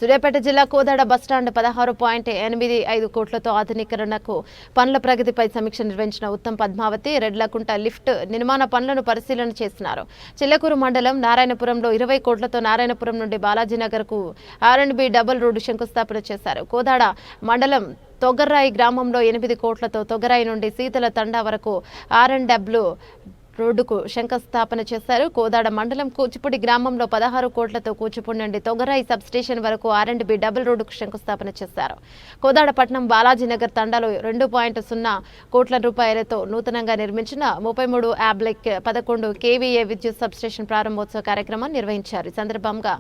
సూర్యాపేట జిల్లా కోదాడ బస్టాండ్ 16.85 కోట్లతో ఆధునీకరణకు పనుల ప్రగతిపై సమీక్ష నిర్వహించిన ఉత్తమ్ పద్మావతి రెడ్లకుంట లిఫ్ట్ నిర్మాణ పనులను పరిశీలన చేస్తున్నారు. చిల్లకూరు మండలం నారాయణపురంలో 20 కోట్లతో నారాయణపురం నుండి బాలాజీనగర్కు R&B డబుల్ రోడ్డు శంకుస్థాపన చేశారు. కోదాడ మండలం తొగర్రాయి గ్రామంలో 8 కోట్లతో తొగరాయి నుండి సీతల తండా వరకు R&W రోడ్డుకు శంకుస్థాపన చేశారు. కోదాడ మండలం కూచిపూడి గ్రామంలో 16 కోట్లతో కూచిపూడి నుండి తొగరాయి సబ్ స్టేషన్ వరకు R&B డబుల్ రోడ్డుకు శంకుస్థాపన చేశారు. కోదాడ పట్నం బాలాజీనగర్ తండాలో 2.0 కోట్ల రూపాయలతో నూతనంగా నిర్మించిన 33 యాబ్లెక్ 11 KVA విద్యుత్ సబ్ స్టేషన్ ప్రారంభోత్సవ కార్యక్రమాన్ని నిర్వహించారు. ఈ సందర్భంగా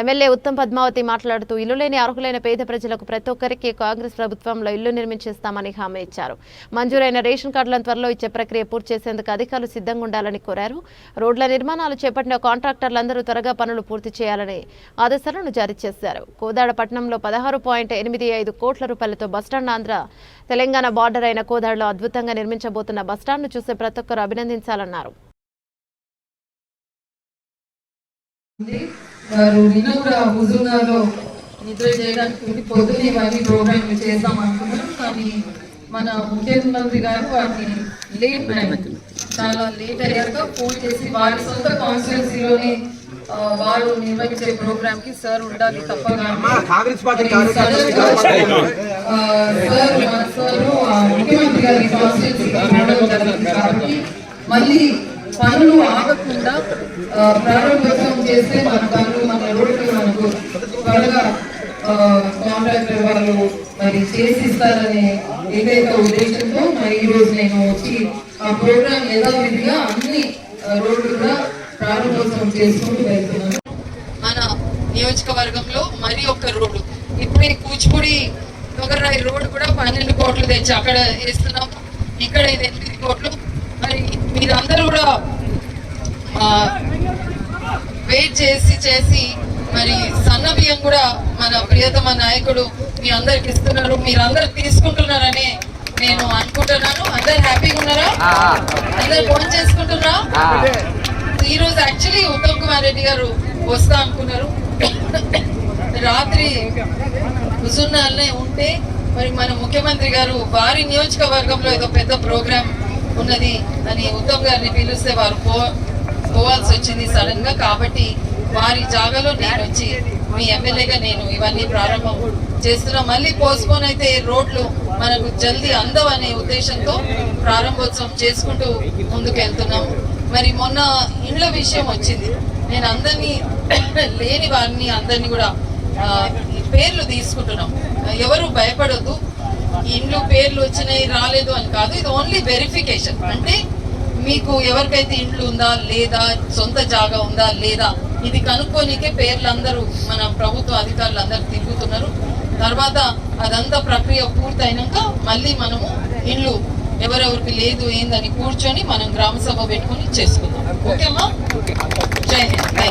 ఎమ్మెల్యే ఉత్తమ్ పద్మావతి మాట్లాడుతూ ఇల్లు లేని అర్హులైన పేద ప్రజలకు ప్రతి ఒక్కరికి కాంగ్రెస్ ప్రభుత్వంలో ఇల్లు నిర్మించిస్తామని హామీ ఇచ్చారు. మంజూరైన రేషన్ కార్డులను త్వరలో ఇచ్చే ప్రక్రియ పూర్తి చేసేందుకు అధికారులు సిద్ధంగా ఉండాలని కోరారు. రోడ్ల నిర్మాణాలు చేపట్టిన కాంట్రాక్టర్లందరూ త్వరగా పనులు పూర్తి చేయాలని ఆదేశాలను జారీ చేశారు. కోదాడ పట్టణంలో 16.85 కోట్ల రూపాయలతో బస్టాండ్ ఆంధ్ర తెలంగాణ బార్డర్ అయిన కోదాడలో అద్భుతంగా నిర్మించబోతున్న బస్టాండ్ను చూసే ప్రతి ఒక్కరు అభినందించాలన్నారు. మన ముఖ్యమంత్రి గారు వారిని చాలా లేట్ అయ్యాక ఫోన్ చేసి వారి సొంత కాన్స్టిట్యున్సీలోనే వారు నిర్వహించే ప్రోగ్రామ్ కి సార్ ఉండాలి తప్పగా ముఖ్యమంత్రి గారి కాన్స్టిట్యున్సీ కాబట్టి మళ్ళీ పనులు ఆగకుండా ప్రారంభోత్సవం చేస్తే మన పనులు మన రోడ్లు మనకు త్వరగా కాంట్రాక్టర్ వాళ్ళు మరి చేసిస్తారనే ఏదైతే ఉద్దేశంతో మరి ఈ రోజు నేను వచ్చి ఆ ప్రోగ్రామ్ యథావిధిగా అన్ని రోడ్లు కూడా ప్రారంభోత్సవం చేసుకుంటూ వెళ్తున్నాను. మన నియోజకవర్గంలో మరి ఒక్క రోడ్డు ఇప్పుడే కూచిపూడి తొగర్రాయి రోడ్డు కూడా 12 కోట్లు తెచ్చి అక్కడ వేస్తున్నాము. ఇక్కడ 8 కోట్లు. మరి మీరందరూ కూడా వెయిట్ చేసి మరి సన్న బియ్యం కూడా మన ప్రియతమ నాయకుడు మీ అందరికి ఇస్తున్నారు. మీరందరు తీసుకుంటున్నారని నేను అనుకుంటున్నాను. అందరు హ్యాపీగా ఉన్నారా? అందరు ఫోన్ చేసుకుంటున్నారా? ఈ రోజు యాక్చువల్లీ ఉత్తమ్ కుమార్ రెడ్డి గారు వస్తా అనుకున్నారు. రాత్రి హుజూర్నగర్లో ఉంటే మరి మన ముఖ్యమంత్రి గారు వారి నియోజకవర్గంలో ఏదో పెద్ద ప్రోగ్రామ్ ఉన్నది అని ఉత్తమ్ గారిని పిలిస్తే వారు పోవాల్సి వచ్చింది సడన్ గా. కాబట్టి వారి జాగాలో నేను వచ్చి మీ ఎమ్మెల్యేగా నేను ఇవన్నీ ప్రారంభం చేస్తున్నా. మళ్ళీ పోస్ట్పోన్ అయితే రోడ్లు మనకు జల్దీ అందవనే ఉద్దేశంతో ప్రారంభోత్సవం చేసుకుంటూ ముందుకు వెళ్తున్నాం. మరి మొన్న ఇండ్ల విషయం వచ్చింది. నేను అందరినీ లేని వారిని అందరినీ కూడా పేర్లు తీసుకుంటున్నాం. ఎవరు భయపడొద్దు. ఇండ్లు పేర్లు వచ్చినాయి రాలేదు అని కాదు. ఇది ఓన్లీ వెరిఫికేషన్. అంటే మీకు ఎవరికైతే ఇండ్లు ఉందా లేదా, సొంత జాగా ఉందా లేదా, ఇది కనుక్కోనికే పేర్లందరూ మన ప్రభుత్వ అధికారులు అందరూ తిరుగుతున్నారు. తర్వాత అదంతా ప్రక్రియ పూర్తయినాక మళ్ళీ మనము ఇండ్లు ఎవరెవరికి లేదు ఏందని కూర్చొని మనం గ్రామ సభ పెట్టుకొని చేసుకుందాం. ఓకేమ్మా? జై హింద్.